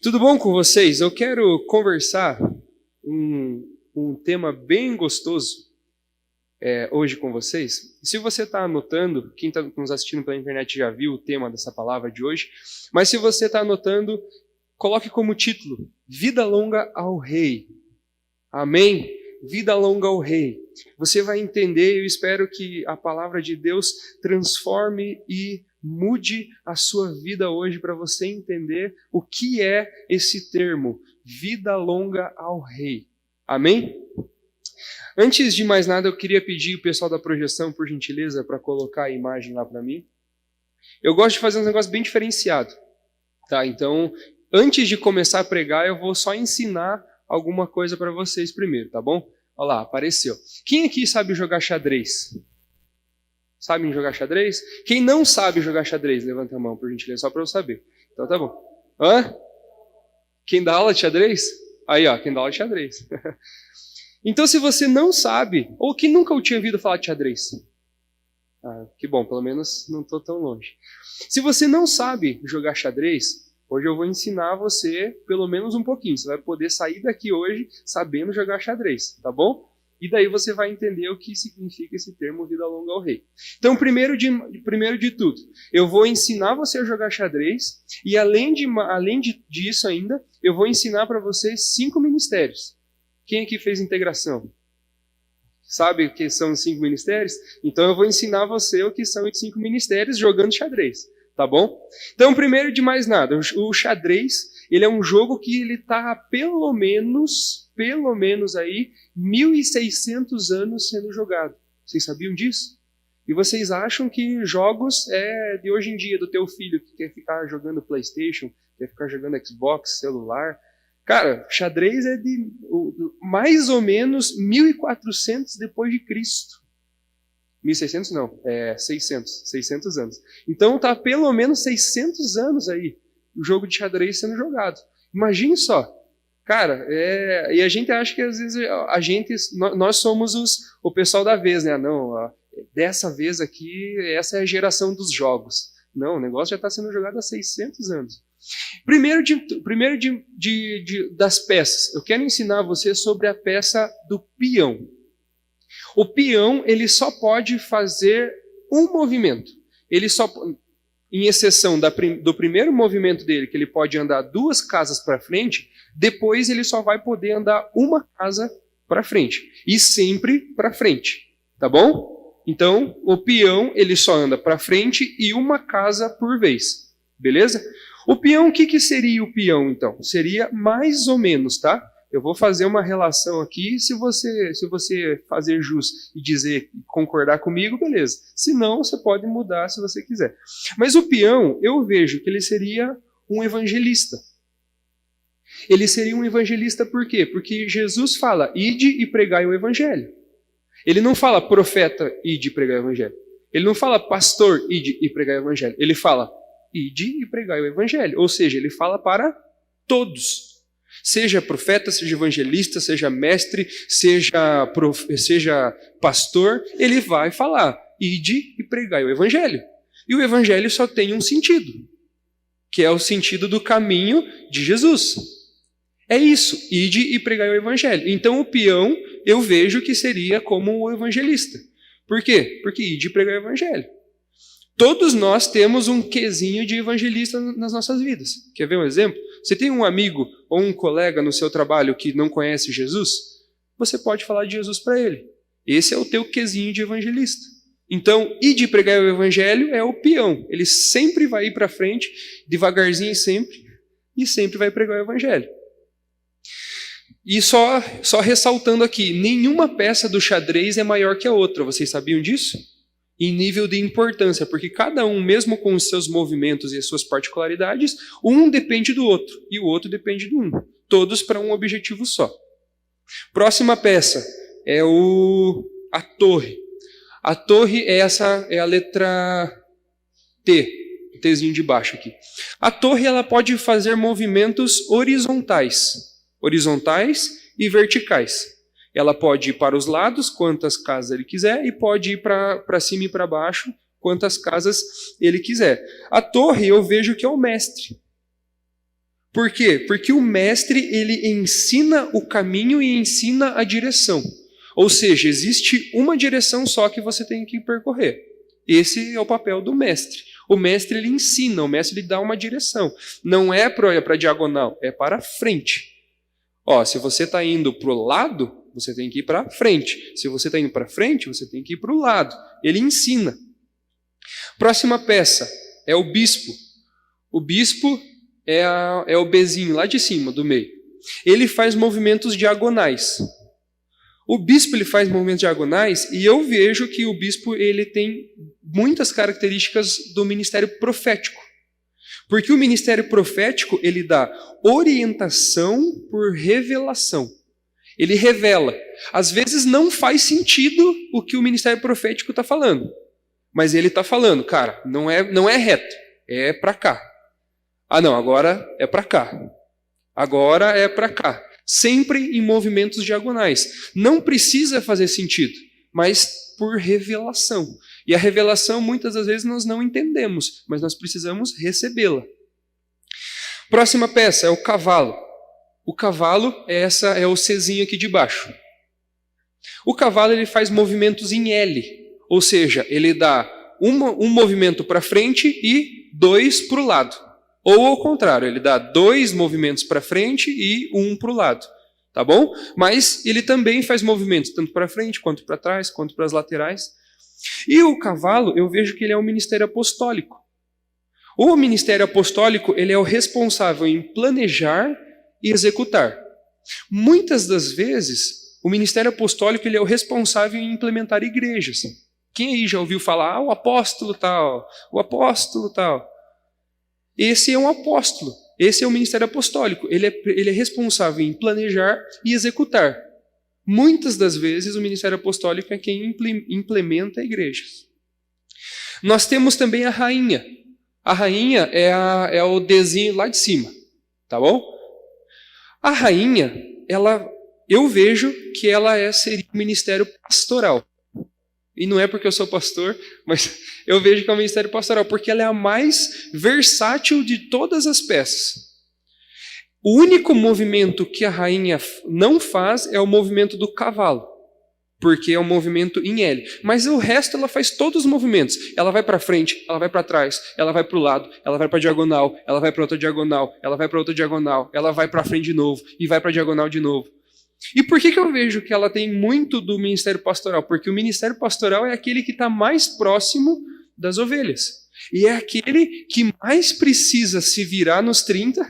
Tudo bom com vocês? Eu quero conversar um tema bem gostoso hoje com vocês. Se você está anotando, quem está nos assistindo pela internet já viu o tema dessa palavra de hoje, mas se você está anotando, coloque como título: Vida Longa ao Rei. Amém? Vida longa ao Rei. Você vai entender, eu espero que a palavra de Deus transforme e mude a sua vida hoje para você entender o que é esse termo, vida longa ao Rei. Amém? Antes de mais nada, eu queria pedir o pessoal da projeção, por gentileza, para colocar a imagem lá para mim. Eu gosto de fazer um negócio bem diferenciado, tá? Então, antes de começar a pregar, eu vou só ensinar alguma coisa para vocês primeiro, tá bom? Olha lá, apareceu. Quem aqui sabe jogar xadrez? Sabem jogar xadrez? Quem não sabe jogar xadrez, levanta a mão, por gentileza, só para eu saber. Então tá bom. Hã? Quem dá aula de xadrez? Aí, ó, quem dá aula de xadrez. Então, se você não sabe, ou que nunca tinha ouvido falar de xadrez, que bom, pelo menos não estou tão longe. Se você não sabe jogar xadrez, hoje eu vou ensinar você pelo menos um pouquinho. Você vai poder sair daqui hoje sabendo jogar xadrez, tá bom? E daí você vai entender o que significa esse termo vida longa ao Rei. Então, primeiro de tudo, eu vou ensinar você a jogar xadrez e além disso ainda, eu vou ensinar para vocês 5 ministérios. Quem aqui fez integração? Sabe o que são os 5 ministérios? Então eu vou ensinar você o que são os 5 ministérios jogando xadrez. Tá bom? Então, primeiro de mais nada, o xadrez, ele é um jogo que ele está há pelo menos aí 1.600 anos sendo jogado. Vocês sabiam disso? E vocês acham que jogos é de hoje em dia, do teu filho que quer ficar jogando PlayStation, quer ficar jogando Xbox, celular? Cara, xadrez é de mais ou menos 1.400 depois de Cristo. 1.600 não, 600 anos. Então tá pelo menos 600 anos aí o jogo de xadrez sendo jogado. Imagine só. Cara, e a gente acha que às vezes nós somos o pessoal da vez, né? Não, dessa vez aqui, essa é a geração dos jogos. Não, o negócio já está sendo jogado há 600 anos. Primeiro das peças, eu quero ensinar você sobre a peça do peão. O peão, ele só pode fazer um movimento. Ele só, em exceção do primeiro movimento dele, que ele pode andar 2 casas para frente, depois ele só vai poder andar 1 casa para frente. E sempre para frente. Tá bom? Então, o peão, ele só anda para frente e 1 casa por vez. Beleza? O peão, o que seria o peão, então? Seria mais ou menos, tá? Eu vou fazer uma relação aqui, se você fazer jus e concordar comigo, beleza. Se não, você pode mudar se você quiser. Mas o peão, eu vejo que ele seria um evangelista. Ele seria um evangelista por quê? Porque Jesus fala, ide e pregai o evangelho. Ele não fala profeta, ide e pregai o evangelho. Ele não fala pastor, ide e pregai o evangelho. Ele fala, ide e pregai o evangelho. Ou seja, ele fala para todos. Seja profeta, seja evangelista, seja mestre, seja pastor, ele vai falar, ide e pregai o evangelho. E o evangelho só tem um sentido, que é o sentido do caminho de Jesus. É isso, ide e pregai o evangelho. Então o peão, eu vejo que seria como o evangelista. Por quê? Porque ide e pregai o evangelho. Todos nós temos um quezinho de evangelista nas nossas vidas. Quer ver um exemplo? Você tem um amigo ou um colega no seu trabalho que não conhece Jesus? Você pode falar de Jesus para ele. Esse é o teu quezinho de evangelista. Então, ir de pregar o evangelho é o peão. Ele sempre vai ir para frente, devagarzinho sempre, e sempre vai pregar o evangelho. E só ressaltando aqui, nenhuma peça do xadrez é maior que a outra. Vocês sabiam disso? Em nível de importância, porque cada um, mesmo com os seus movimentos e as suas particularidades, um depende do outro, e o outro depende do um. Todos para um objetivo só. Próxima peça é a torre. A torre é a letra T, Tzinho de baixo aqui. A torre, ela pode fazer movimentos horizontais e verticais. Ela pode ir para os lados, quantas casas ele quiser, e pode ir para cima e para baixo, quantas casas ele quiser. A torre, eu vejo que é o mestre. Por quê? Porque o mestre, ele ensina o caminho e ensina a direção. Ou seja, existe uma direção só que você tem que percorrer. Esse é o papel do mestre. O mestre, ele ensina, o mestre, ele dá uma direção. Não é para a diagonal, é para frente. Ó, se você está indo para o lado, você tem que ir para frente. Se você está indo para frente, você tem que ir para o lado. Ele ensina. Próxima peça é o bispo. O bispo é o bezinho lá de cima, do meio. Ele faz movimentos diagonais. O bispo, ele faz movimentos diagonais e eu vejo que o bispo, ele tem muitas características do ministério profético. Porque o ministério profético, ele dá orientação por revelação. Ele revela. Às vezes não faz sentido o que o ministério profético está falando. Mas ele está falando, cara, não é reto, é para cá. Ah não, agora é para cá. Agora é para cá. Sempre em movimentos diagonais. Não precisa fazer sentido, mas por revelação. E a revelação, muitas das vezes, nós não entendemos, mas nós precisamos recebê-la. Próxima peça é o cavalo. O cavalo é o Czinho aqui de baixo. O cavalo, ele faz movimentos em L, ou seja, ele dá um movimento para frente e 2 para o lado. Ou ao contrário, ele dá 2 movimentos para frente e 1 para o lado. Tá bom? Mas ele também faz movimentos tanto para frente, quanto para trás, quanto para as laterais. E o cavalo, eu vejo que ele é um ministério apostólico. O ministério apostólico, ele é o responsável em planejar e executar. Muitas das vezes, o ministério apostólico, ele é o responsável em implementar igrejas. Quem aí já ouviu falar, o apóstolo tal, o apóstolo tal? Esse é um apóstolo, esse é o ministério apostólico. Ele é responsável em planejar e executar. Muitas das vezes o ministério apostólico é quem implementa igrejas. Nós temos também a rainha. A rainha é o desenho lá de cima, tá bom? A rainha, eu vejo que ela seria o ministério pastoral. E não é porque eu sou pastor, mas eu vejo que é o ministério pastoral, porque ela é a mais versátil de todas as peças. O único movimento que a rainha não faz é o movimento do cavalo, porque é um movimento em L. Mas o resto ela faz todos os movimentos. Ela vai para frente, ela vai para trás, ela vai para o lado, ela vai para a diagonal, ela vai para outra diagonal, ela vai para outra diagonal, ela vai para frente de novo e vai para a diagonal de novo. E por que eu vejo que ela tem muito do ministério pastoral? Porque o ministério pastoral é aquele que está mais próximo das ovelhas. E é aquele que mais precisa se virar nos 30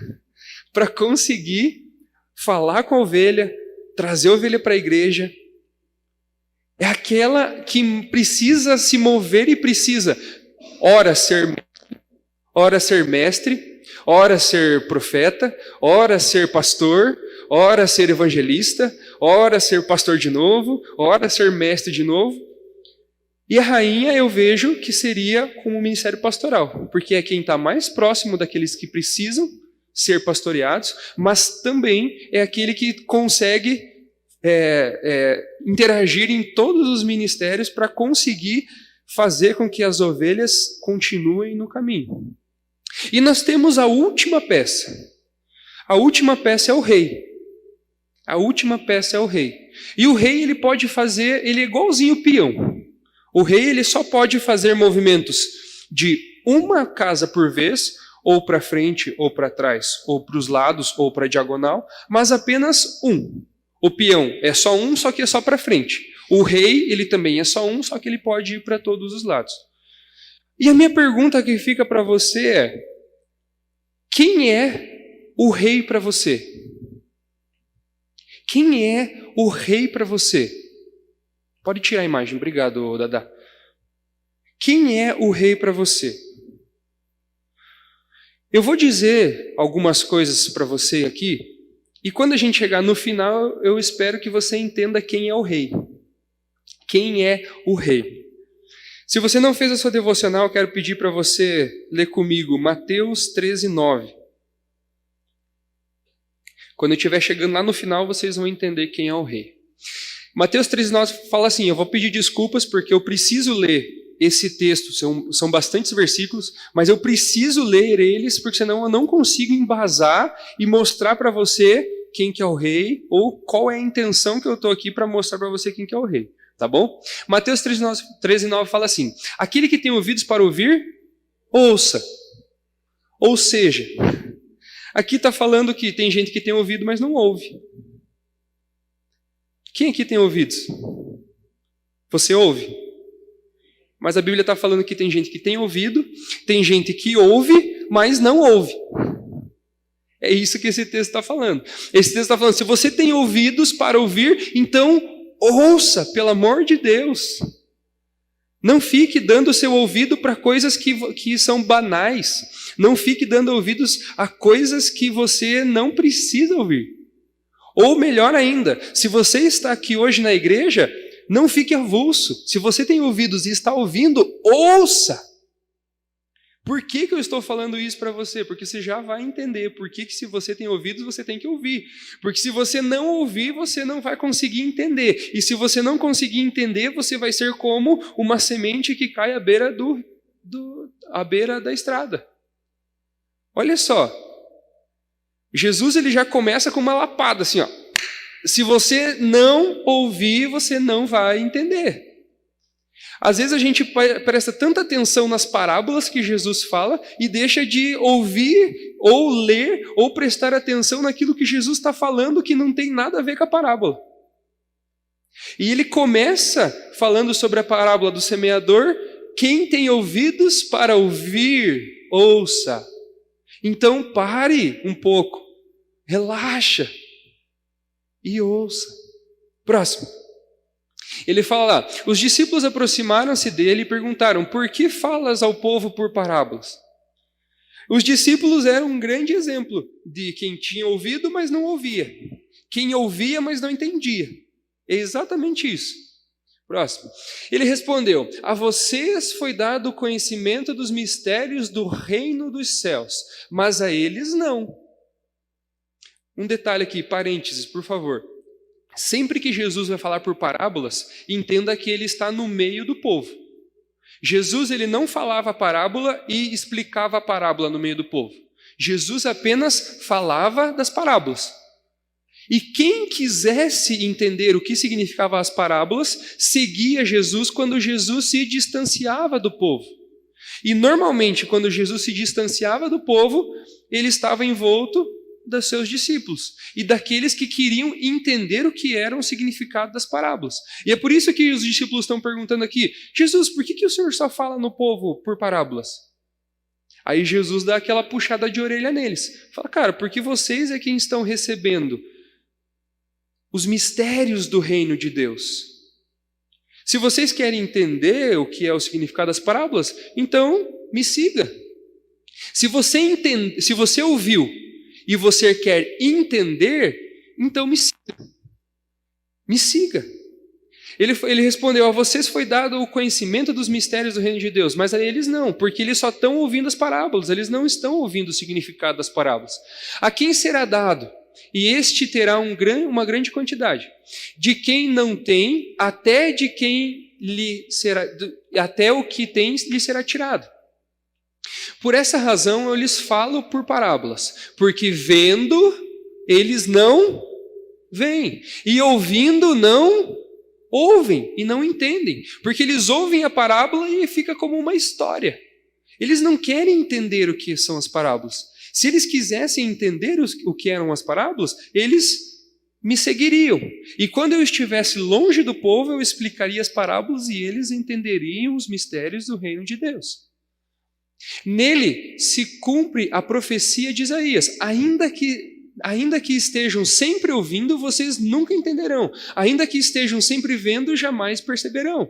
para conseguir falar com a ovelha, trazer a ovelha para a igreja. É aquela que precisa se mover e precisa, ora ser mestre, ora ser profeta, ora ser pastor, ora ser evangelista, ora ser pastor de novo, ora ser mestre de novo. E a rainha eu vejo que seria como o ministério pastoral, porque é quem está mais próximo daqueles que precisam ser pastoreados, mas também é aquele que consegue interagir em todos os ministérios para conseguir fazer com que as ovelhas continuem no caminho. E nós temos a última peça. A última peça é o rei. A última peça é o rei. E o rei, ele pode fazer, ele é igualzinho o peão. O rei, ele só pode fazer movimentos de uma casa por vez, ou para frente, ou para trás, ou para os lados, ou para a diagonal, mas apenas um. O peão é só um, só que é só para frente. O rei, ele também é só um, só que ele pode ir para todos os lados. E a minha pergunta que fica para você é: quem é o rei para você? Quem é o rei para você? Pode tirar a imagem, obrigado, Dada. Quem é o rei para você? Eu vou dizer algumas coisas para você aqui, e quando a gente chegar no final, eu espero que você entenda quem é o rei. Quem é o rei? Se você não fez a sua devocional, eu quero pedir para você ler comigo Mateus 13:9. Quando eu estiver chegando lá no final, vocês vão entender quem é o rei. Mateus 13:9 fala assim, eu vou pedir desculpas porque eu preciso ler esse texto, são bastantes versículos, mas eu preciso ler eles, porque senão eu não consigo embasar e mostrar para você quem que é o rei, ou qual é a intenção que eu estou aqui para mostrar para você quem que é o rei, tá bom? Mateus 13:9 fala assim: aquele que tem ouvidos para ouvir, ouça. Ou seja, aqui está falando que tem gente que tem ouvido, mas não ouve. Quem aqui tem ouvidos? Você ouve? Mas a Bíblia está falando que tem gente que tem ouvido, tem gente que ouve, mas não ouve. É isso que esse texto está falando. Esse texto está falando, se você tem ouvidos para ouvir, então ouça, pelo amor de Deus. Não fique dando seu ouvido para coisas que são banais. Não fique dando ouvidos a coisas que você não precisa ouvir. Ou melhor ainda, se você está aqui hoje na igreja, não fique avulso. Se você tem ouvidos e está ouvindo, ouça. Por que eu estou falando isso para você? Porque você já vai entender por que se você tem ouvidos, você tem que ouvir. Porque se você não ouvir, você não vai conseguir entender. E se você não conseguir entender, você vai ser como uma semente que cai à beira, à beira da estrada. Olha só. Jesus ele já começa com uma lapada assim, ó. Se você não ouvir, você não vai entender. Às vezes a gente presta tanta atenção nas parábolas que Jesus fala e deixa de ouvir, ou ler, ou prestar atenção naquilo que Jesus está falando que não tem nada a ver com a parábola. E ele começa falando sobre a parábola do semeador. Quem tem ouvidos para ouvir, ouça. Então pare um pouco, relaxa e ouça. Próximo. Ele fala lá, os discípulos aproximaram-se dele e perguntaram, por que falas ao povo por parábolas? Os discípulos eram um grande exemplo de quem tinha ouvido, mas não ouvia. Quem ouvia, mas não entendia. É exatamente isso. Próximo. Ele respondeu, a vocês foi dado o conhecimento dos mistérios do reino dos céus, mas a eles não. Um detalhe aqui, parênteses, por favor. Sempre que Jesus vai falar por parábolas, entenda que ele está no meio do povo. Jesus ele não falava a parábola e explicava a parábola no meio do povo. Jesus apenas falava das parábolas. E quem quisesse entender o que significavam as parábolas, seguia Jesus quando Jesus se distanciava do povo. E normalmente, quando Jesus se distanciava do povo, ele estava envolto dos seus discípulos e daqueles que queriam entender o que era o significado das parábolas. E é por isso que os discípulos estão perguntando aqui, Jesus, por que o Senhor só fala no povo por parábolas? Aí Jesus dá aquela puxada de orelha neles. Fala, cara, porque vocês é quem estão recebendo os mistérios do reino de Deus. Se vocês querem entender o que é o significado das parábolas, então me siga. Se você ouviu e você quer entender, então me siga. Me siga. Ele respondeu, a vocês foi dado o conhecimento dos mistérios do reino de Deus, mas a eles não, porque eles só estão ouvindo as parábolas, eles não estão ouvindo o significado das parábolas. A quem será dado? E este terá uma grande quantidade. De quem não tem, até o que tem lhe será tirado. Por essa razão eu lhes falo por parábolas, porque vendo, eles não veem, e ouvindo, não ouvem e não entendem, porque eles ouvem a parábola e fica como uma história. Eles não querem entender o que são as parábolas. Se eles quisessem entender o que eram as parábolas, eles me seguiriam. E quando eu estivesse longe do povo, eu explicaria as parábolas e eles entenderiam os mistérios do reino de Deus. Nele se cumpre a profecia de Isaías, ainda que estejam sempre ouvindo, vocês nunca entenderão. Ainda que estejam sempre vendo, jamais perceberão.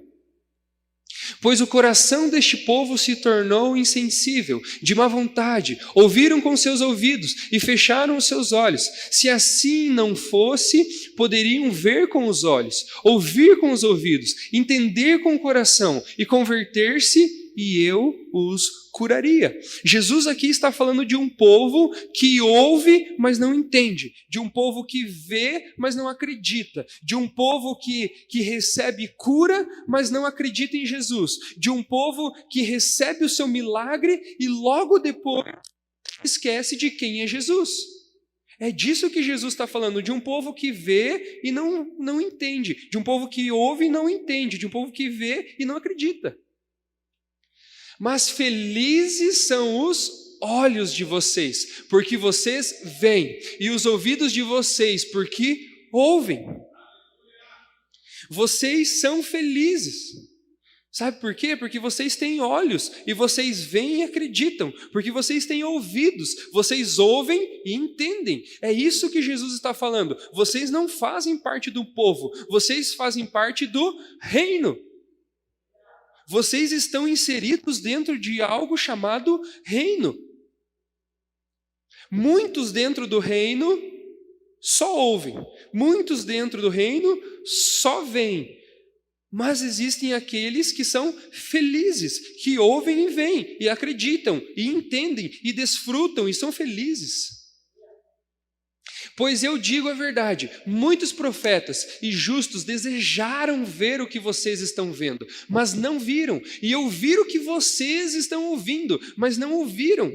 Pois o coração deste povo se tornou insensível, de má vontade, ouviram com seus ouvidos e fecharam os seus olhos. Se assim não fosse, poderiam ver com os olhos, ouvir com os ouvidos, entender com o coração e converter-se, e eu os curaria. Jesus aqui está falando de um povo que ouve, mas não entende, de um povo que vê, mas não acredita, de um povo que recebe cura, mas não acredita em Jesus, de um povo que recebe o seu milagre e logo depois esquece de quem é Jesus. É disso que Jesus está falando, de um povo que vê e não entende, de um povo que ouve e não entende, de um povo que vê e não acredita. Mas felizes são os olhos de vocês, porque vocês veem, e os ouvidos de vocês, porque ouvem. Vocês são felizes. Sabe por quê? Porque vocês têm olhos e vocês veem e acreditam, porque vocês têm ouvidos, vocês ouvem e entendem. É isso que Jesus está falando. Vocês não fazem parte do povo, vocês fazem parte do reino. Vocês estão inseridos dentro de algo chamado reino. Muitos dentro do reino só ouvem, muitos dentro do reino só veem. Mas existem aqueles que são felizes, que ouvem e veem, e acreditam, e entendem, e desfrutam, e são felizes. Pois eu digo a verdade, muitos profetas e justos desejaram ver o que vocês estão vendo, mas não viram, e ouvir o que vocês estão ouvindo, mas não ouviram.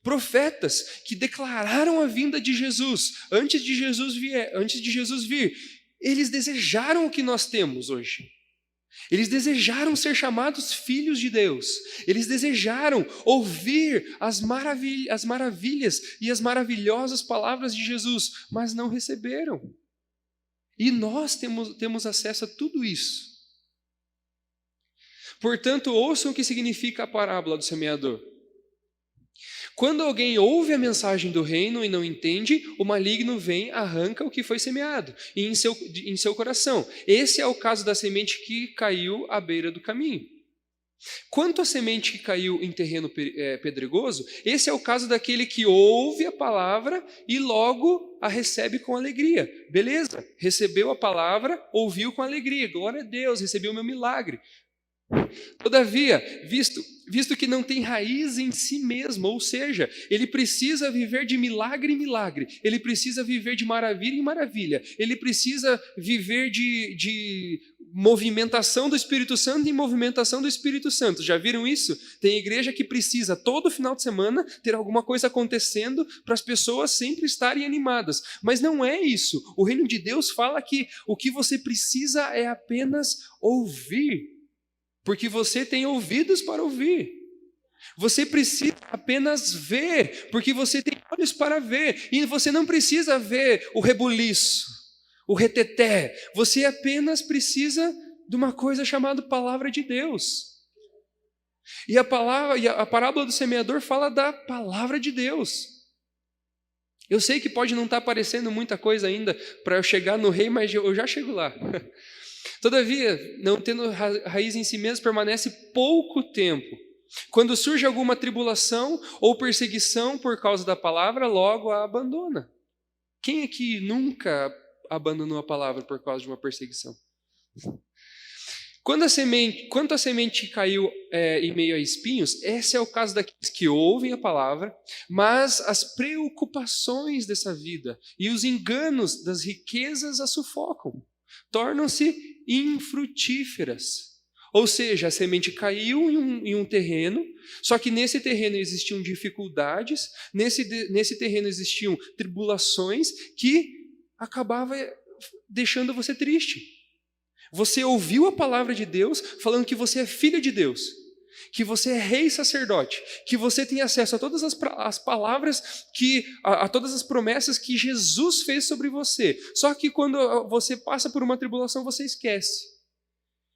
Profetas que declararam a vinda de Jesus, antes de Jesus vir, eles desejaram o que nós temos hoje. Eles desejaram ser chamados filhos de Deus. Eles desejaram ouvir as maravilhas e as maravilhosas palavras de Jesus, mas não receberam. E nós temos acesso a tudo isso. Portanto, ouçam o que significa a parábola do semeador. Quando alguém ouve a mensagem do reino e não entende, o maligno vem, arranca o que foi semeado em seu coração. Esse é o caso da semente que caiu à beira do caminho. Quanto à semente que caiu em terreno pedregoso, esse é o caso daquele que ouve a palavra e logo a recebe com alegria. Beleza, recebeu a palavra, ouviu com alegria. Glória a Deus, recebeu o meu milagre. Todavia, visto que não tem raiz em si mesmo, ou seja, ele precisa viver de milagre em milagre, ele precisa viver de maravilha em maravilha, ele precisa viver de movimentação do Espírito Santo em movimentação do Espírito Santo. Já viram isso? Tem igreja que precisa todo final de semana ter alguma coisa acontecendo para as pessoas sempre estarem animadas, mas não é isso. O reino de Deus fala que o que você precisa é apenas ouvir. Porque você tem ouvidos para ouvir. Você precisa apenas ver, porque você tem olhos para ver. E você não precisa ver o rebuliço, o reteté. Você apenas precisa de uma coisa chamada palavra de Deus. E a parábola do semeador fala da palavra de Deus. Eu sei que pode não estar aparecendo muita coisa ainda para eu chegar no rei, mas eu já chego lá. Todavia, não tendo raiz em si mesmo, permanece pouco tempo. Quando surge alguma tribulação ou perseguição por causa da palavra, logo a abandona. Quem aqui nunca abandonou a palavra por causa de uma perseguição? Quanto a semente caiu em meio a espinhos, esse é o caso daqueles que ouvem a palavra, mas as preocupações dessa vida e os enganos das riquezas a sufocam. Tornam-se infrutíferas. Ou seja, a semente caiu em um terreno, só que nesse terreno existiam dificuldades, nesse terreno existiam tribulações que acabavam deixando você triste. Você ouviu a palavra de Deus falando que você é filho de Deus, que você é rei e sacerdote, que você tem acesso a todas as palavras, a todas as promessas que Jesus fez sobre você. Só que quando você passa por uma tribulação, você esquece.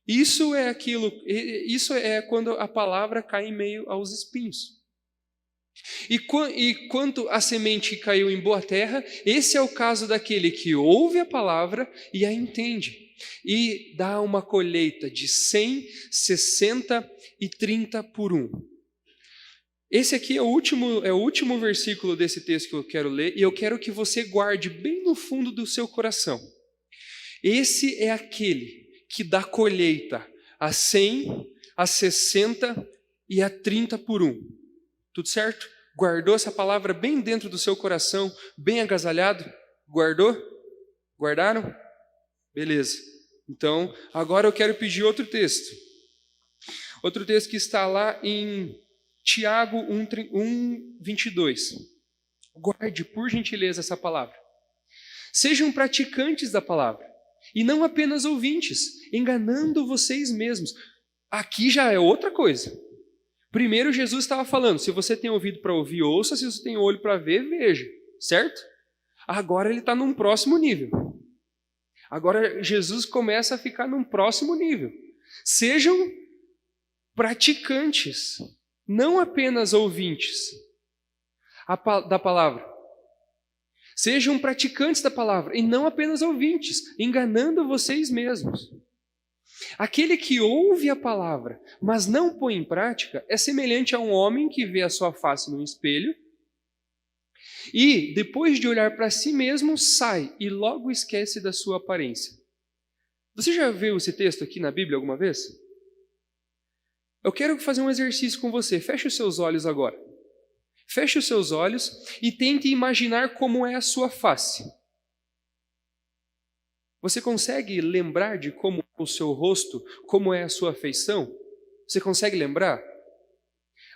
Isso é quando a palavra cai em meio aos espinhos. E quanto à semente que caiu em boa terra, esse é o caso daquele que ouve a palavra e a entende, e dá uma colheita de 100, 60 e 30 por 1. Esse aqui é o último versículo desse texto que eu quero ler, e eu quero que você guarde bem no fundo do seu coração. Esse é aquele que dá colheita a 100, a 60 e é 30 por 1. Tudo certo? Guardou essa palavra bem dentro do seu coração, bem agasalhado? Guardou? Guardaram? Beleza. Então, agora eu quero pedir outro texto. Outro texto que está lá em Tiago 1:22. Guarde, por gentileza, essa palavra. Sejam praticantes da palavra, e não apenas ouvintes, enganando vocês mesmos. Aqui já é outra coisa. Primeiro Jesus estava falando, se você tem ouvido para ouvir, ouça, se você tem olho para ver, veja. Certo? Agora ele está num próximo nível. Agora Jesus começa a ficar num próximo nível. Sejam praticantes, não apenas ouvintes da palavra. Sejam praticantes da palavra e não apenas ouvintes, enganando vocês mesmos. Aquele que ouve a palavra, mas não põe em prática, é semelhante a um homem que vê a sua face no espelho e, depois de olhar para si mesmo, sai e logo esquece da sua aparência. Você já viu esse texto aqui na Bíblia alguma vez? Eu quero fazer um exercício com você. Feche os seus olhos agora. Feche os seus olhos e tente imaginar como é a sua face. Você consegue lembrar de como é o seu rosto, como é a sua feição? Você consegue lembrar?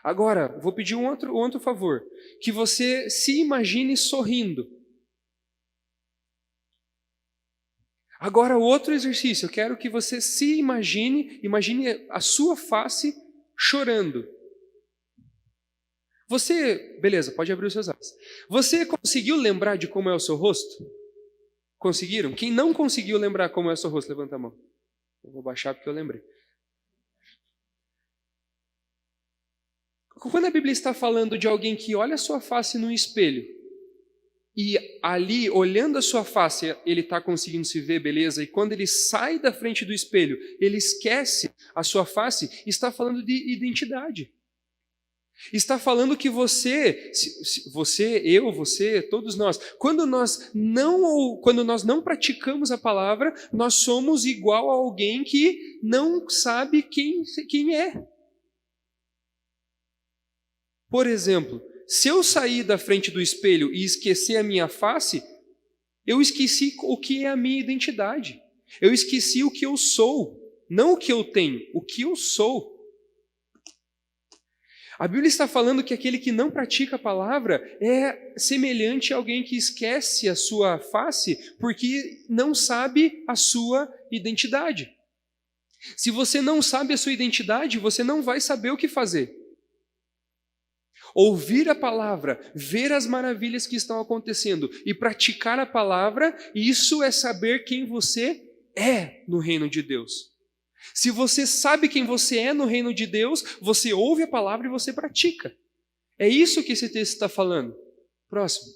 Agora, vou pedir um outro favor. Que você se imagine sorrindo. Agora, outro exercício. Eu quero que você se imagine a sua face chorando. Beleza, pode abrir os seus olhos. Você conseguiu lembrar de como é o seu rosto? Conseguiram? Quem não conseguiu lembrar como é o seu rosto, levanta a mão. Eu vou baixar porque eu lembrei. Quando a Bíblia está falando de alguém que olha a sua face no espelho, e ali, olhando a sua face, ele está conseguindo se ver, beleza, e quando ele sai da frente do espelho, ele esquece a sua face, está falando de identidade. Está falando que você, todos nós, quando nós não praticamos a palavra, nós somos igual a alguém que não sabe quem é. Por exemplo, se eu sair da frente do espelho e esquecer a minha face, eu esqueci o que é a minha identidade. Eu esqueci o que eu sou, não o que eu tenho, o que eu sou. A Bíblia está falando que aquele que não pratica a palavra é semelhante a alguém que esquece a sua face porque não sabe a sua identidade. Se você não sabe a sua identidade, você não vai saber o que fazer. Ouvir a palavra, ver as maravilhas que estão acontecendo e praticar a palavra, isso é saber quem você é no reino de Deus. Se você sabe quem você é no reino de Deus, você ouve a palavra e você pratica. É isso que esse texto está falando. Próximo.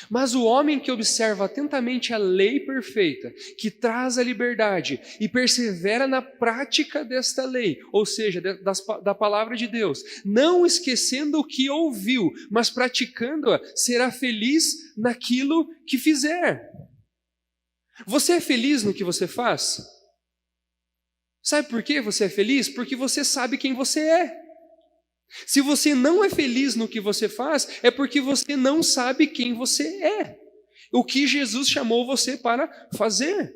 Mas o homem que observa atentamente a lei perfeita, que traz a liberdade e persevera na prática desta lei, ou seja, da palavra de Deus, não esquecendo o que ouviu, mas praticando-a, será feliz naquilo que fizer. Você é feliz no que você faz? Sabe por que você é feliz? Porque você sabe quem você é. Se você não é feliz no que você faz, é porque você não sabe quem você é. O que Jesus chamou você para fazer.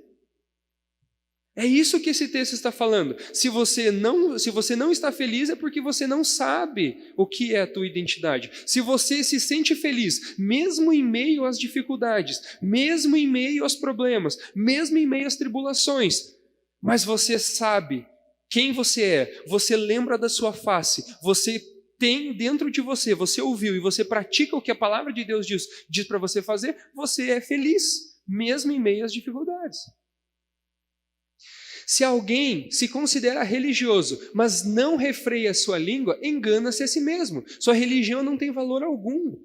É isso que esse texto está falando. Se você não está feliz, é porque você não sabe o que é a tua identidade. Se você se sente feliz, mesmo em meio às dificuldades, mesmo em meio aos problemas, mesmo em meio às tribulações, mas você sabe quem você é, você lembra da sua face, você tem dentro de você, você ouviu e você pratica o que a palavra de Deus diz para você fazer, você é feliz, mesmo em meio às dificuldades. Se alguém se considera religioso, mas não refreia a sua língua, engana-se a si mesmo. Sua religião não tem valor algum.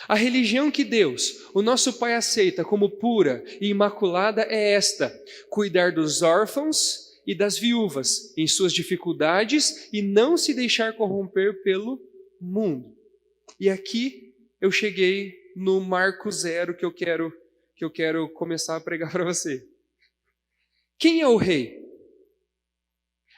A religião que Deus, o nosso Pai, aceita como pura e imaculada é esta: cuidar dos órfãos e das viúvas em suas dificuldades e não se deixar corromper pelo mundo. E aqui eu cheguei no marco zero que eu quero começar a pregar para você. Quem é o rei?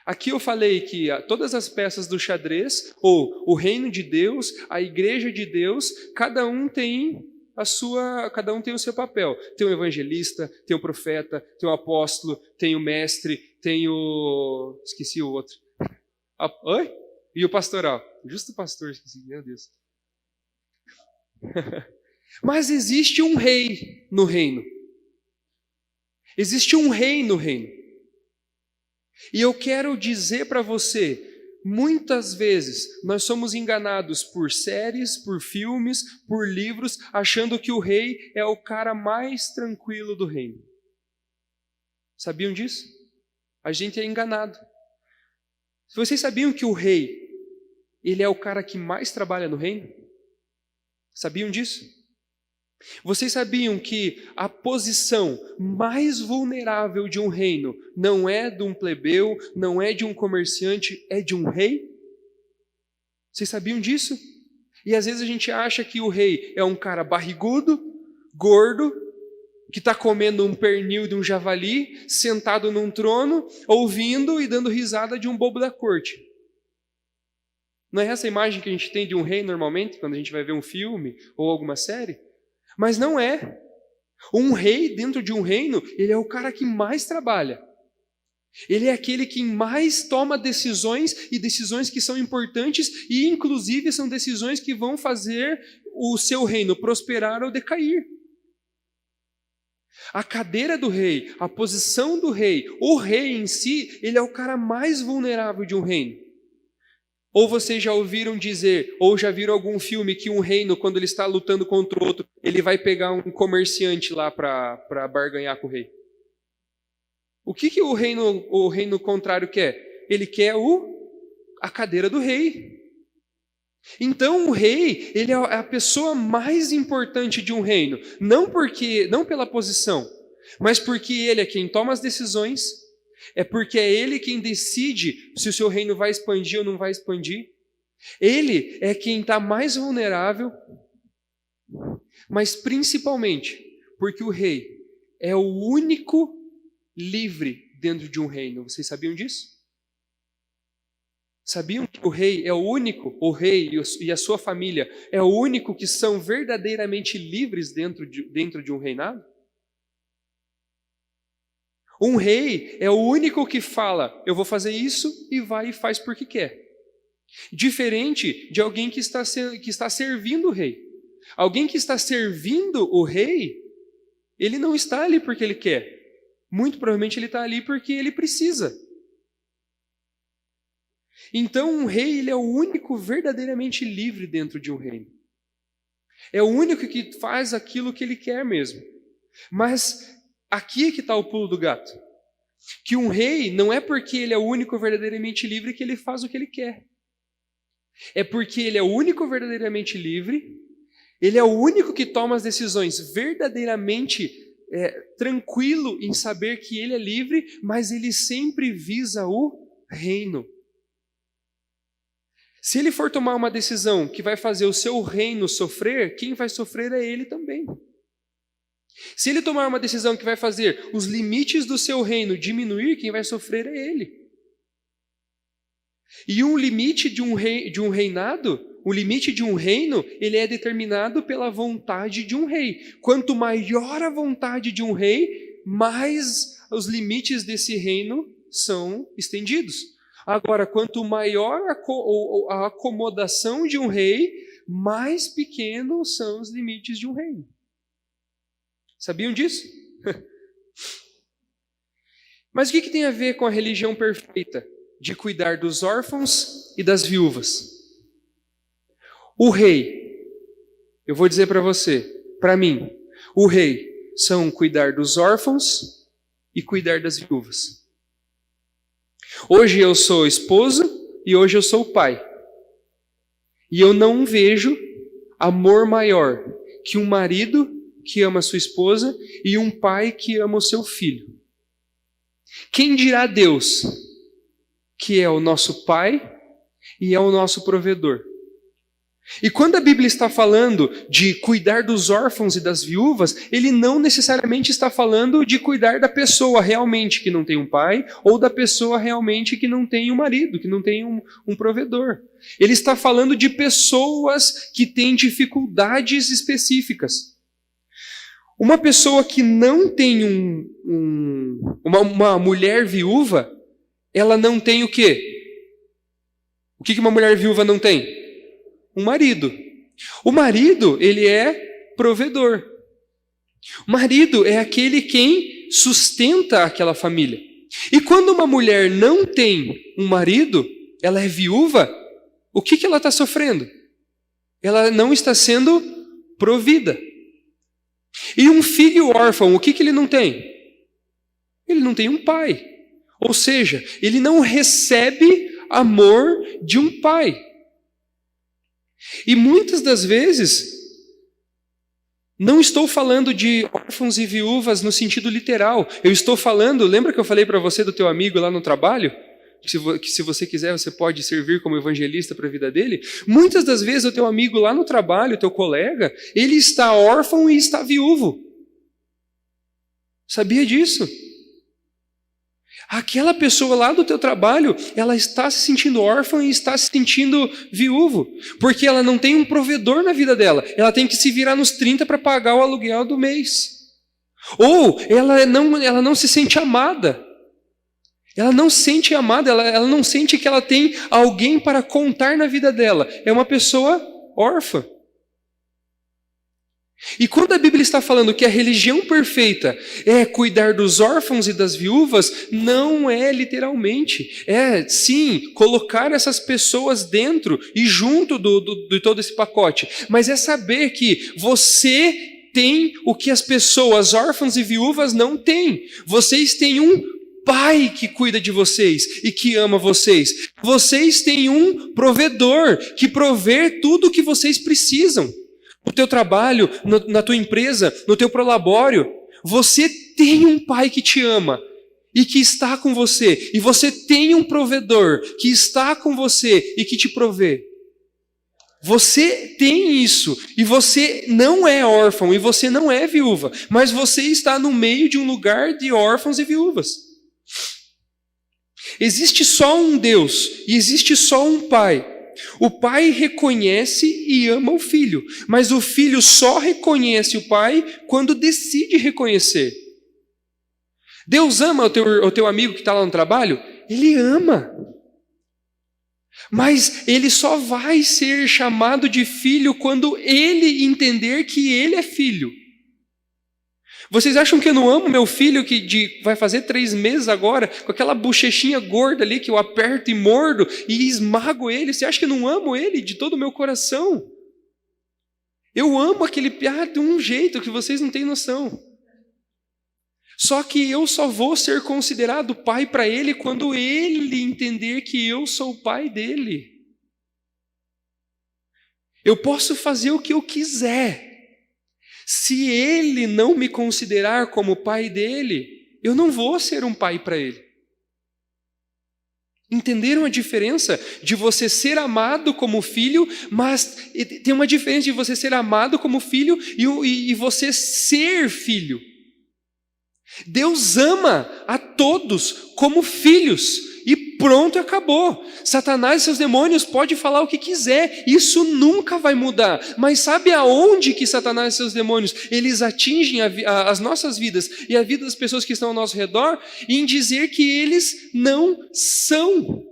Aqui eu falei que todas as peças do xadrez, ou o reino de Deus, a igreja de Deus, cada um tem o seu papel. Tem o evangelista, tem o profeta, tem o apóstolo, tem o mestre, tem o... esqueci o outro. Oi? E o pastoral. Justo o pastor, esqueci, meu Deus. Mas existe um rei no reino. Existe um rei no reino. E eu quero dizer para você, muitas vezes nós somos enganados por séries, por filmes, por livros, achando que o rei é o cara mais tranquilo do reino. Sabiam disso? A gente é enganado. Vocês sabiam que o rei, ele é o cara que mais trabalha no reino? Sabiam disso? Vocês sabiam que a posição mais vulnerável de um reino não é de um plebeu, não é de um comerciante, é de um rei? Vocês sabiam disso? E às vezes a gente acha que o rei é um cara barrigudo, gordo, que está comendo um pernil de um javali, sentado num trono, ouvindo e dando risada de um bobo da corte. Não é essa a imagem que a gente tem de um rei normalmente, quando a gente vai ver um filme ou alguma série? Mas não é. Um rei dentro de um reino, ele é o cara que mais trabalha. Ele é aquele que mais toma decisões, e decisões que são importantes, e inclusive são decisões que vão fazer o seu reino prosperar ou decair. A cadeira do rei, a posição do rei, o rei em si, ele é o cara mais vulnerável de um reino. Ou vocês já ouviram dizer, ou já viram algum filme que um reino, quando ele está lutando contra o outro, ele vai pegar um comerciante lá para barganhar com o rei? O que o reino contrário quer? Ele quer a cadeira do rei. Então o rei, ele é a pessoa mais importante de um reino, não pela posição, mas porque ele é quem toma as decisões. É porque é ele quem decide se o seu reino vai expandir ou não vai expandir. Ele é quem está mais vulnerável, mas principalmente porque o rei é o único livre dentro de um reino. Vocês sabiam disso? Sabiam que o rei é o rei e a sua família é o único que são verdadeiramente livres dentro de um reinado? Um rei é o único que fala, eu vou fazer isso, e vai e faz porque quer. Diferente de alguém que está servindo o rei. Alguém que está servindo o rei, ele não está ali porque ele quer. Muito provavelmente ele está ali porque ele precisa. Então um rei, ele é o único verdadeiramente livre dentro de um reino. É o único que faz aquilo que ele quer mesmo. Mas aqui é que está o pulo do gato. Que um rei não é porque ele é o único verdadeiramente livre que ele faz o que ele quer. É porque ele é o único verdadeiramente livre, ele é o único que toma as decisões verdadeiramente tranquilo em saber que ele é livre, mas ele sempre visa o reino. Se ele for tomar uma decisão que vai fazer o seu reino sofrer, quem vai sofrer é ele também. Se ele tomar uma decisão que vai fazer os limites do seu reino diminuir, quem vai sofrer é ele. E um limite de um reinado, o limite de um reino, ele é determinado pela vontade de um rei. Quanto maior a vontade de um rei, mais os limites desse reino são estendidos. Agora, quanto maior a acomodação de um rei, mais pequenos são os limites de um reino. Sabiam disso? Mas o que tem a ver com a religião perfeita de cuidar dos órfãos e das viúvas? O rei, eu vou dizer para você, para mim, o rei são cuidar dos órfãos e cuidar das viúvas. Hoje eu sou esposo e hoje eu sou pai. E eu não vejo amor maior que um marido que ama sua esposa e um pai que ama o seu filho. Quem dirá Deus, que é o nosso pai e é o nosso provedor? E quando a Bíblia está falando de cuidar dos órfãos e das viúvas, ele não necessariamente está falando de cuidar da pessoa realmente que não tem um pai, ou da pessoa realmente que não tem um marido, que não tem um provedor. Ele está falando de pessoas que têm dificuldades específicas. Uma pessoa que não tem uma mulher viúva, ela não tem o quê? O que uma mulher viúva não tem? Um marido. O marido, ele é provedor. O marido é aquele quem sustenta aquela família. E quando uma mulher não tem um marido, ela é viúva, o que ela está sofrendo? Ela não está sendo provida. E um filho órfão, o que ele não tem? Ele não tem um pai. Ou seja, ele não recebe amor de um pai. E muitas das vezes, não estou falando de órfãos e viúvas no sentido literal. Eu estou falando, lembra que eu falei para você do teu amigo lá no trabalho? Que se você quiser, você pode servir como evangelista para a vida dele. Muitas das vezes o teu amigo lá no trabalho, o teu colega, ele está órfão e está viúvo. Sabia disso? Aquela pessoa lá do teu trabalho, ela está se sentindo órfã e está se sentindo viúvo, porque ela não tem um provedor na vida dela. Ela tem que se virar nos 30 para pagar o aluguel do mês. Ou ela não se sente amada. Ela não se sente amada, ela não sente que ela tem alguém para contar na vida dela. É uma pessoa órfã. E quando a Bíblia está falando que a religião perfeita é cuidar dos órfãos e das viúvas, não é literalmente. É, sim, colocar essas pessoas dentro e junto de todo esse pacote. Mas é saber que você tem o que as pessoas órfãs e viúvas não têm. Vocês têm um pai que cuida de vocês e que ama vocês. Vocês têm um provedor que provê tudo o que vocês precisam. No teu trabalho, na tua empresa, no teu prolabório, você tem um pai que te ama e que está com você. E você tem um provedor que está com você e que te provê. Você tem isso, e você não é órfão, e você não é viúva, mas você está no meio de um lugar de órfãos e viúvas. Existe só um Deus, e existe só um Pai. O pai reconhece e ama o filho, mas o filho só reconhece o pai quando decide reconhecer. Deus ama o teu amigo que está lá no trabalho? Ele ama. Mas ele só vai ser chamado de filho quando ele entender que ele é filho. Vocês acham que eu não amo meu filho que vai fazer 3 meses agora, com aquela bochechinha gorda ali que eu aperto e mordo e esmago ele? Você acha que eu não amo ele de todo o meu coração? Eu amo aquele piá de um jeito que vocês não têm noção. Só que eu só vou ser considerado pai para ele quando ele entender que eu sou o pai dele. Eu posso fazer o que eu quiser. Se ele não me considerar como pai dele, eu não vou ser um pai para ele. Entenderam a diferença de você ser amado como filho, mas tem uma diferença de você ser amado como filho e você ser filho. Deus ama a todos como filhos. E pronto, acabou. Satanás e seus demônios podem falar o que quiser, isso nunca vai mudar. Mas sabe aonde que Satanás e seus demônios, eles atingem as nossas vidas e a vida das pessoas que estão ao nosso redor? Em dizer que eles não são.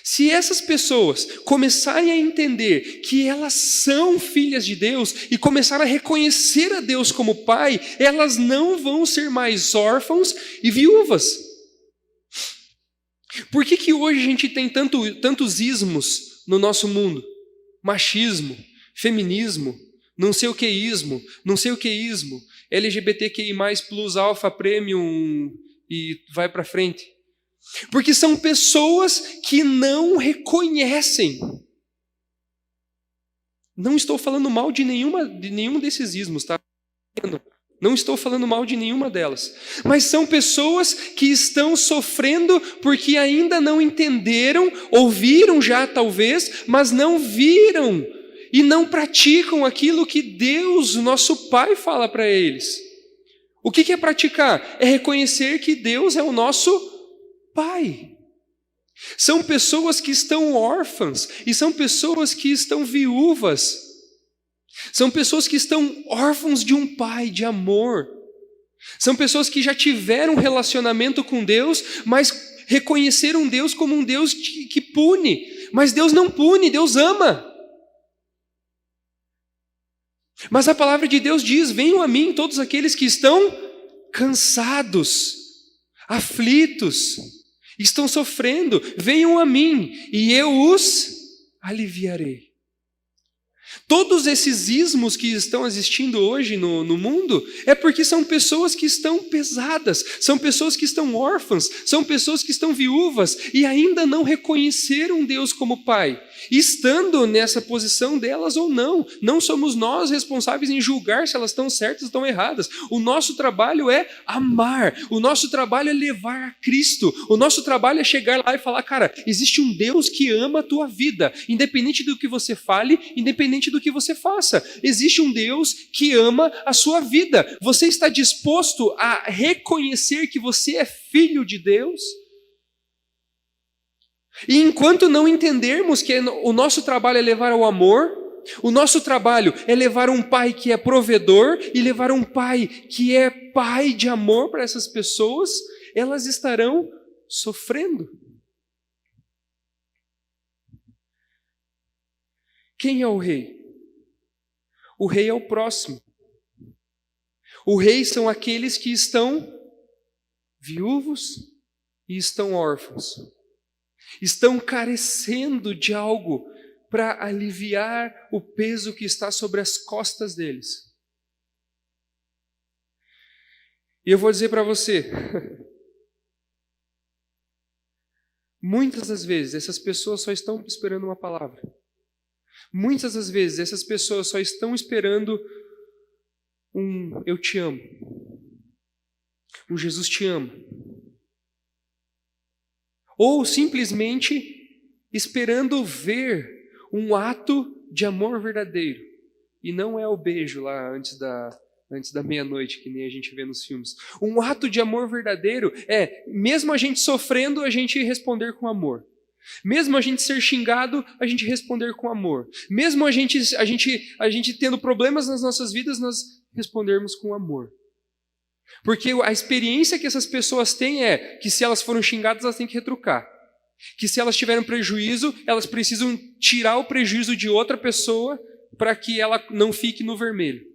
Se essas pessoas começarem a entender que elas são filhas de Deus e começarem a reconhecer a Deus como Pai, elas não vão ser mais órfãos e viúvas. Por que hoje a gente tem tantos ismos no nosso mundo? Machismo, feminismo, não sei o queísmo, LGBTQI+, alfa, premium e vai para frente. Porque são pessoas que não reconhecem. Não estou falando mal de nenhum desses ismos, tá? Não estou falando mal de nenhuma delas. Mas são pessoas que estão sofrendo porque ainda não entenderam, ouviram já talvez, mas não viram e não praticam aquilo que Deus, nosso Pai, fala para eles. O que é praticar? É reconhecer que Deus é o nosso Pai. São pessoas que estão órfãs e são pessoas que estão viúvas. São pessoas que estão órfãos de um pai, de amor. São pessoas que já tiveram um relacionamento com Deus, mas reconheceram Deus como um Deus que pune. Mas Deus não pune, Deus ama. Mas a palavra de Deus diz: venham a mim todos aqueles que estão cansados, aflitos, estão sofrendo, venham a mim e eu os aliviarei. Todos esses ismos que estão existindo hoje no mundo é porque são pessoas que estão pesadas, são pessoas que estão órfãs, são pessoas que estão viúvas e ainda não reconheceram Deus como Pai, estando nessa posição delas ou não. Não somos nós responsáveis em julgar se elas estão certas ou estão erradas. O nosso trabalho é amar, o nosso trabalho é levar a Cristo, o nosso trabalho é chegar lá e falar: cara, existe um Deus que ama a tua vida, independente do que você fale, independente do que você faça. Existe um Deus que ama a sua vida. Você está disposto a reconhecer que você é filho de Deus? E enquanto não entendermos que o nosso trabalho é levar ao amor, o nosso trabalho é levar um pai que é provedor e levar um pai que é pai de amor para essas pessoas, elas estarão sofrendo. Quem é o rei? O rei é o próximo. O rei são aqueles que estão viúvos e estão órfãos. Estão carecendo de algo para aliviar o peso que está sobre as costas deles. E eu vou dizer para você, muitas das vezes essas pessoas só estão esperando uma palavra. Muitas das vezes essas pessoas só estão esperando um eu te amo, um Jesus te ama. Ou simplesmente esperando ver um ato de amor verdadeiro. E não é o beijo lá antes da meia-noite, que nem a gente vê nos filmes. Um ato de amor verdadeiro é, mesmo a gente sofrendo, a gente responder com amor. Mesmo a gente ser xingado, a gente responder com amor. Mesmo a gente tendo problemas nas nossas vidas, nós respondermos com amor. Porque a experiência que essas pessoas têm é que se elas foram xingadas, elas têm que retrucar. Que se elas tiveram prejuízo, elas precisam tirar o prejuízo de outra pessoa para que ela não fique no vermelho.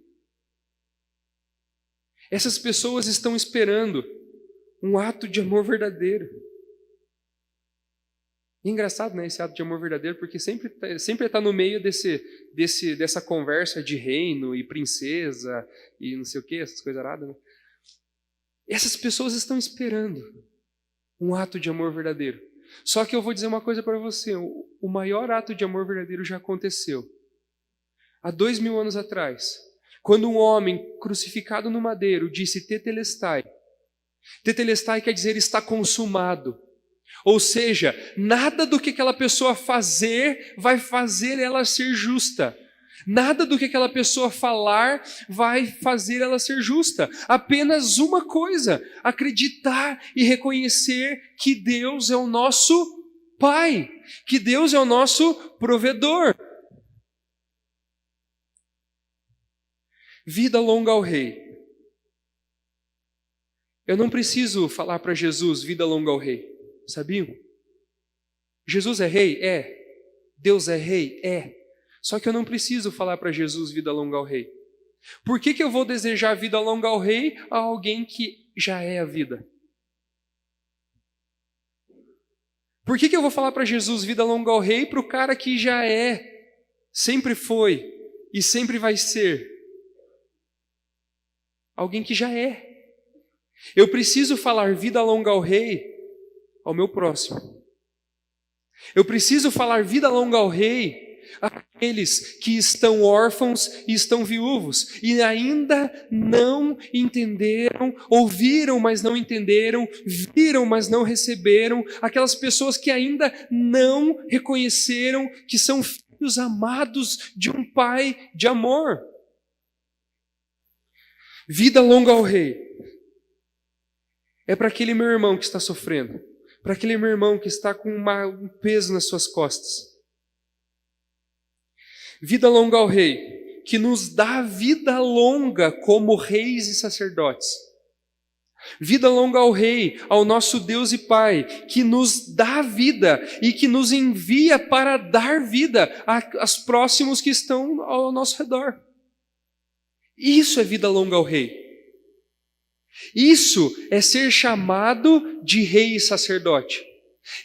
Essas pessoas estão esperando um ato de amor verdadeiro. E é engraçado, né, esse ato de amor verdadeiro, porque sempre está no meio dessa conversa de reino e princesa e não sei o que, essas coisas aradas, né? Essas pessoas estão esperando um ato de amor verdadeiro. Só que eu vou dizer uma coisa para você, o maior ato de amor verdadeiro já aconteceu. Há 2000 anos atrás, quando um homem crucificado no madeiro disse tetelestai. Tetelestai quer dizer está consumado. Ou seja, nada do que aquela pessoa fazer vai fazer ela ser justa. Nada do que aquela pessoa falar vai fazer ela ser justa. Apenas uma coisa: acreditar e reconhecer que Deus é o nosso Pai, que Deus é o nosso provedor. Vida longa ao Rei. Eu não preciso falar para Jesus vida longa ao Rei, sabiam? Jesus é Rei? É. Deus é Rei? É. Só que eu não preciso falar para Jesus vida longa ao Rei. Por que eu vou desejar vida longa ao Rei a alguém que já é a vida? Por que eu vou falar para Jesus vida longa ao Rei para o cara que já é, sempre foi e sempre vai ser? Alguém que já é. Eu preciso falar vida longa ao Rei ao meu próximo. Eu preciso falar vida longa ao Rei aqueles que estão órfãos e estão viúvos e ainda não entenderam, ouviram, mas não entenderam, viram, mas não receberam, aquelas pessoas que ainda não reconheceram que são filhos amados de um Pai de amor. Vida longa ao Rei é para aquele meu irmão que está sofrendo, para aquele meu irmão que está com um peso nas suas costas. Vida longa ao Rei, que nos dá vida longa como reis e sacerdotes. Vida longa ao Rei, ao nosso Deus e Pai, que nos dá vida e que nos envia para dar vida aos próximos que estão ao nosso redor. Isso é vida longa ao Rei. Isso é ser chamado de rei e sacerdote.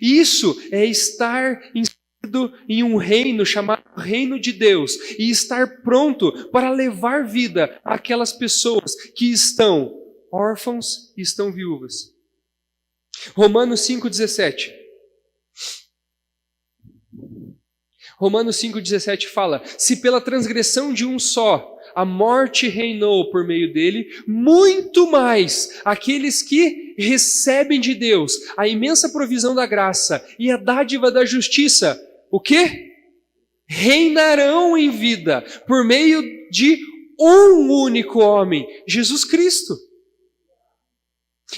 Isso é estar em um reino chamado Reino de Deus e estar pronto para levar vida àquelas pessoas que estão órfãos e estão viúvas. Romanos 5,17. Romanos 5,17 fala: se pela transgressão de um só a morte reinou por meio dele, muito mais aqueles que recebem de Deus a imensa provisão da graça e a dádiva da justiça, o quê? Reinarão em vida por meio de um único homem, Jesus Cristo.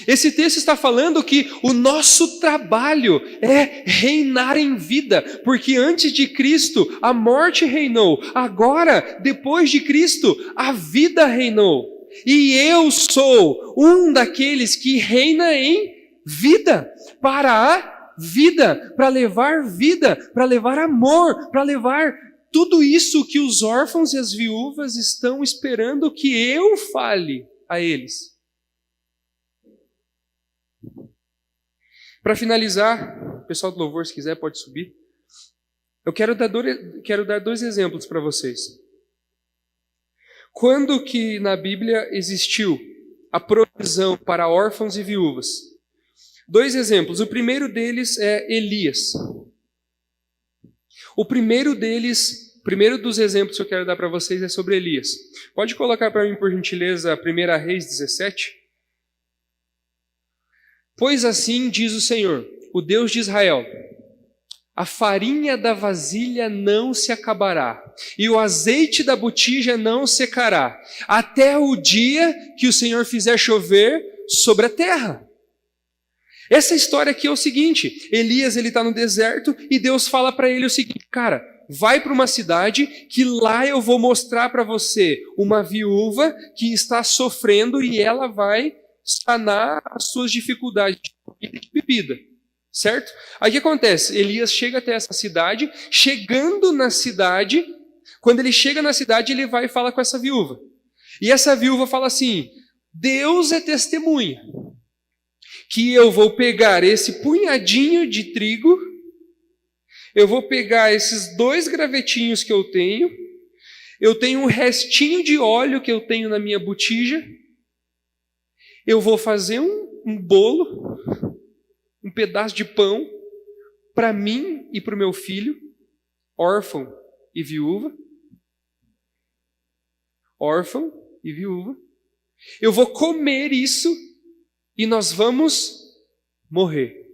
Esse texto está falando que o nosso trabalho é reinar em vida, porque antes de Cristo a morte reinou, agora, depois de Cristo, a vida reinou. E eu sou um daqueles que reina em vida, para a vida, para levar amor, para levar tudo isso que os órfãos e as viúvas estão esperando que eu fale a eles. Para finalizar, o pessoal do louvor, se quiser, pode subir. Eu quero dar dois exemplos para vocês. Quando que na Bíblia existiu a provisão para órfãos e viúvas? Dois exemplos. O primeiro deles é Elias. O primeiro dos exemplos que eu quero dar para vocês é sobre Elias. Pode colocar para mim, por gentileza, 1 Reis 17? Pois assim diz o Senhor, o Deus de Israel: a farinha da vasilha não se acabará, e o azeite da botija não secará, até o dia que o Senhor fizer chover sobre a terra. Essa história aqui é o seguinte: Elias está no deserto e Deus fala para ele o seguinte: cara, vai para uma cidade que lá eu vou mostrar para você uma viúva que está sofrendo e ela vai sanar as suas dificuldades de bebida, certo? Aí o que acontece? Elias chega até essa cidade, chegando na cidade, quando ele chega na cidade, ele vai e fala com essa viúva. E essa viúva fala assim: Deus é testemunha, que eu vou pegar esse punhadinho de trigo, eu vou pegar esses 2 gravetinhos que eu tenho um restinho de óleo que eu tenho na minha botija, eu vou fazer um bolo, um pedaço de pão, para mim e para o meu filho, órfão e viúva. Órfão e viúva. Eu vou comer isso e nós vamos morrer.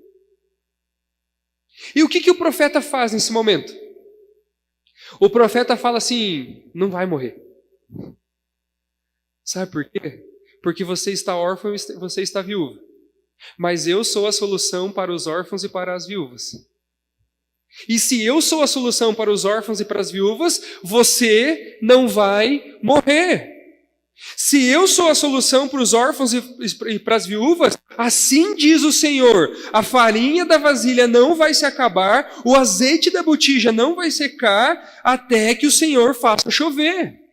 E o que o profeta faz nesse momento? O profeta fala assim: não vai morrer. Sabe por quê? Porque você está órfão e você está viúva. Mas eu sou a solução para os órfãos e para as viúvas. E se eu sou a solução para os órfãos e para as viúvas, você não vai morrer. Se eu sou a solução para os órfãos e para as viúvas, assim diz o Senhor: a farinha da vasilha não vai se acabar, o azeite da botija não vai secar, até que o Senhor faça chover.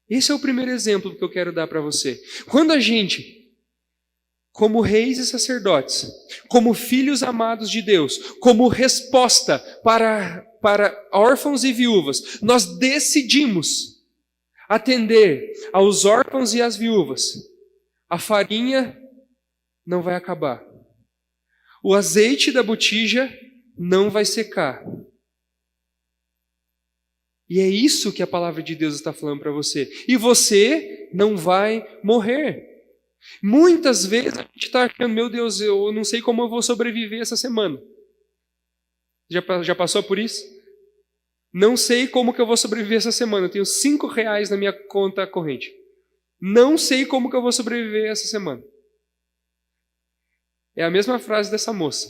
Esse é o primeiro exemplo que eu quero dar para você. Quando a gente, como reis e sacerdotes, como filhos amados de Deus, como resposta para órfãos e viúvas, nós decidimos atender aos órfãos e às viúvas, a farinha não vai acabar, o azeite da botija não vai secar, E é isso que a palavra de Deus está falando para você. E você não vai morrer. Muitas vezes a gente está achando, meu Deus, eu não sei como eu vou sobreviver essa semana. Já passou por isso? Não sei como que eu vou sobreviver essa semana. Eu tenho R$5 na minha conta corrente. Não sei como que eu vou sobreviver essa semana. É a mesma frase dessa moça.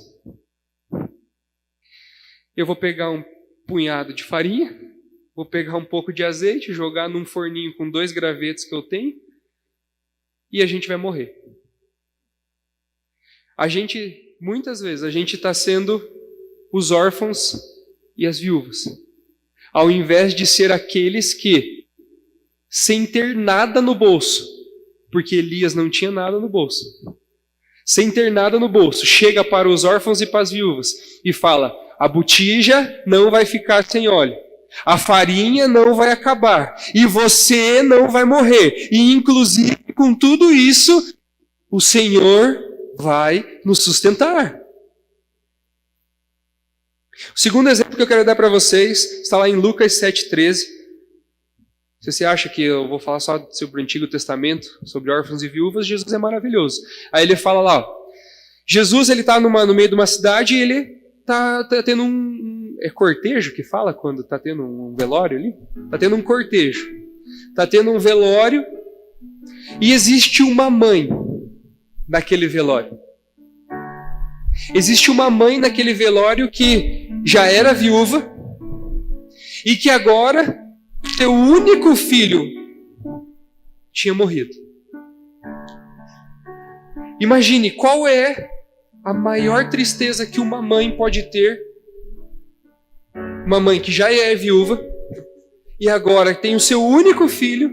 Eu vou pegar um punhado de farinha, vou pegar um pouco de azeite, jogar num forninho com 2 gravetos que eu tenho, e a gente vai morrer. Muitas vezes, a gente está sendo os órfãos e as viúvas, ao invés de ser aqueles que, sem ter nada no bolso, porque Elias não tinha nada no bolso, sem ter nada no bolso, chega para os órfãos e para as viúvas e fala: a botija não vai ficar sem óleo, a farinha não vai acabar, e você não vai morrer. E inclusive com tudo isso, o Senhor vai nos sustentar. O segundo exemplo que eu quero dar para vocês está lá em Lucas 7,13. Se você acha que eu vou falar só sobre o Antigo Testamento, sobre órfãos e viúvas, Jesus é maravilhoso. Aí ele fala lá, ó, Jesus está no meio de uma cidade e ele está tendo é cortejo que fala quando está tendo um velório ali? Está tendo um cortejo. Está tendo um velório e existe uma mãe naquele velório. Existe uma mãe naquele velório que já era viúva e que agora seu único filho tinha morrido. Imagine qual é a maior tristeza que uma mãe pode ter. Uma mãe que já é viúva e agora tem o seu único filho.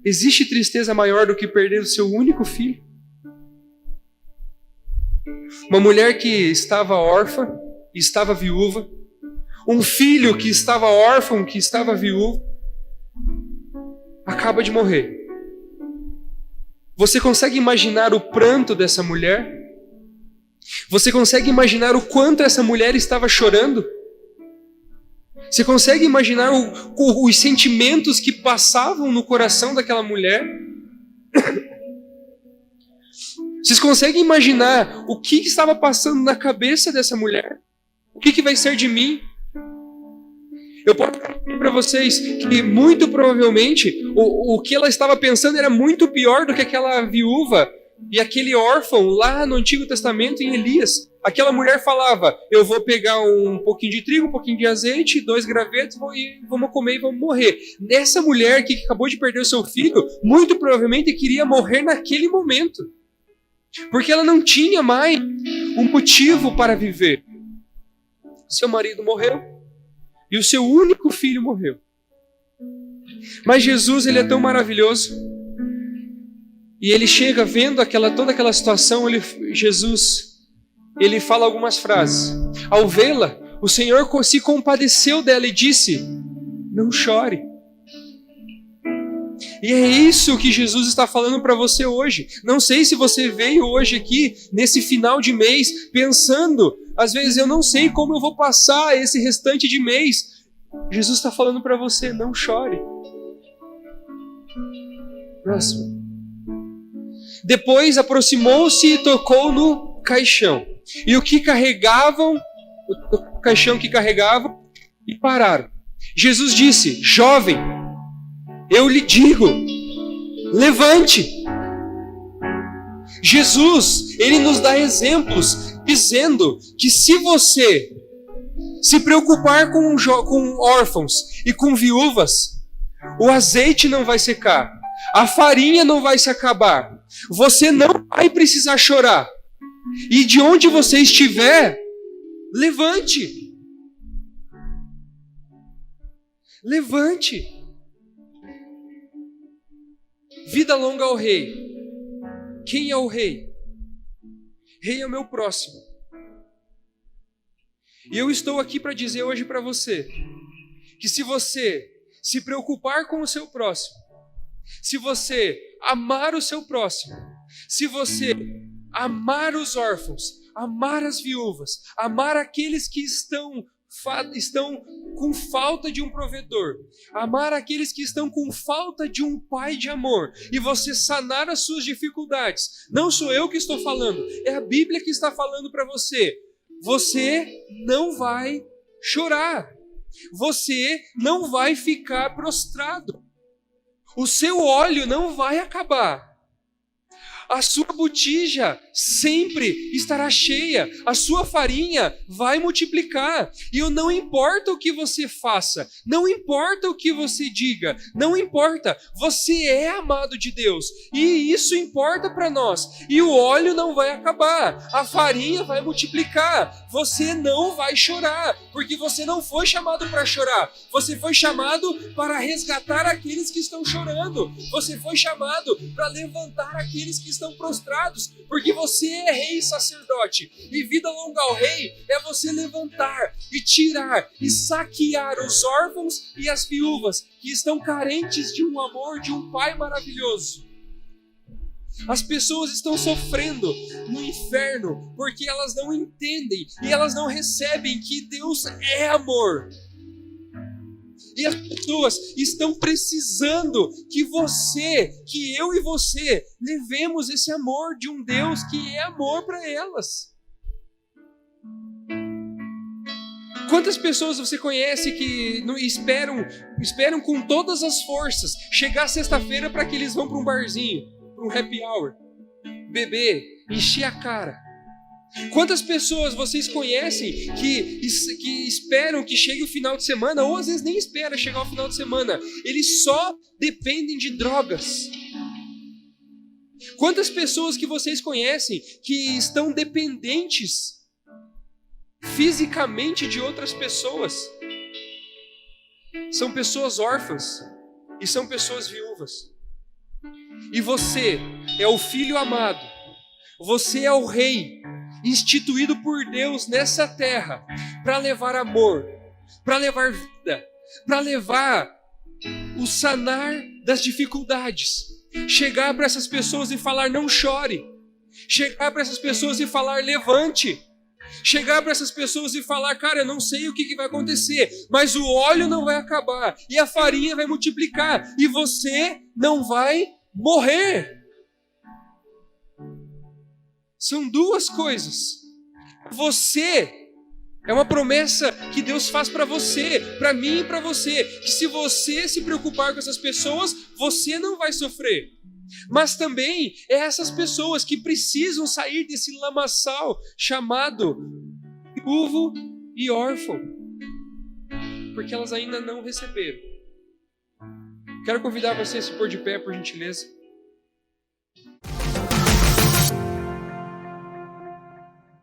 Existe tristeza maior do que perder o seu único filho? Uma mulher que estava órfã e estava viúva, um filho que estava órfão, que estava viúvo, acaba de morrer. Você consegue imaginar o pranto dessa mulher? Você consegue imaginar o quanto essa mulher estava chorando? Você consegue imaginar os sentimentos que passavam no coração daquela mulher? Vocês conseguem imaginar o que estava passando na cabeça dessa mulher? O que vai ser de mim? Eu posso dizer para vocês que muito provavelmente o que ela estava pensando era muito pior do que aquela viúva e aquele órfão lá no Antigo Testamento em Elias. Aquela mulher falava, eu vou pegar um pouquinho de trigo, um pouquinho de azeite, 2 gravetos e vamos comer e vamos morrer. Essa mulher que acabou de perder o seu filho, muito provavelmente queria morrer naquele momento. Porque ela não tinha mais um motivo para viver. Seu marido morreu e o seu único filho morreu. Mas Jesus, ele é tão maravilhoso. E ele chega vendo toda aquela situação, Jesus, ele fala algumas frases. Ao vê-la, o Senhor se compadeceu dela e disse, não chore. E é isso que Jesus está falando para você hoje. Não sei se você veio hoje aqui, nesse final de mês, pensando, às vezes eu não sei como eu vou passar esse restante de mês. Jesus está falando para você, não chore. Próximo. Depois aproximou-se e tocou no caixão. E o caixão que carregavam, e pararam. Jesus disse, jovem, eu lhe digo, levante. Jesus, ele nos dá exemplos, dizendo que se você se preocupar com órfãos e com viúvas, o azeite não vai secar, a farinha não vai se acabar, você não vai precisar chorar. E de onde você estiver, levante. Levante. Vida longa ao rei. Quem é o rei? Rei é o meu próximo. E eu estou aqui para dizer hoje para você que se você se preocupar com o seu próximo, se você amar o seu próximo, se você amar os órfãos, amar as viúvas, amar aqueles que estão estão com falta de um provedor, amar aqueles que estão com falta de um pai de amor, e você sanar as suas dificuldades. Não sou eu que estou falando, é a Bíblia que está falando para você. Você não vai chorar, você não vai ficar prostrado, o seu óleo não vai acabar. A sua botija sempre estará cheia, a sua farinha vai multiplicar. E não importa o que você faça, não importa o que você diga, não importa, você é amado de Deus. E isso importa para nós. E o óleo não vai acabar, a farinha vai multiplicar. Você não vai chorar, porque você não foi chamado para chorar. Você foi chamado para resgatar aqueles que estão chorando. Você foi chamado para levantar aqueles que estão prostrados, porque você é rei e sacerdote, e vida longa ao rei é você levantar e tirar e saquear os órfãos e as viúvas que estão carentes de um amor de um pai maravilhoso. As pessoas estão sofrendo no inferno porque elas não entendem e elas não recebem que Deus é amor. E as pessoas estão precisando que eu e você, levemos esse amor de um Deus que é amor para elas. Quantas pessoas você conhece que esperam com todas as forças chegar sexta-feira para que eles vão para um barzinho, para um happy hour, beber, encher a cara? Quantas pessoas vocês conhecem que esperam que chegue o final de semana, ou às vezes nem espera chegar o final de semana, eles só dependem de drogas? Quantas pessoas que vocês conhecem que estão dependentes fisicamente de outras pessoas? São pessoas órfãs e são pessoas viúvas. E você é o filho amado, você é o rei instituído por Deus nessa terra para levar amor, para levar vida, para levar o sanar das dificuldades. Chegar para essas pessoas e falar: não chore. Chegar para essas pessoas e falar: levante. Chegar para essas pessoas e falar: cara, eu não sei o que vai acontecer, mas o óleo não vai acabar e a farinha vai multiplicar e você não vai morrer. São duas coisas. Você é uma promessa que Deus faz para você, para mim e para você, que se você se preocupar com essas pessoas, você não vai sofrer. Mas também é essas pessoas que precisam sair desse lamaçal chamado viúvo e órfão, porque elas ainda não receberam. Quero convidar você a se pôr de pé, por gentileza.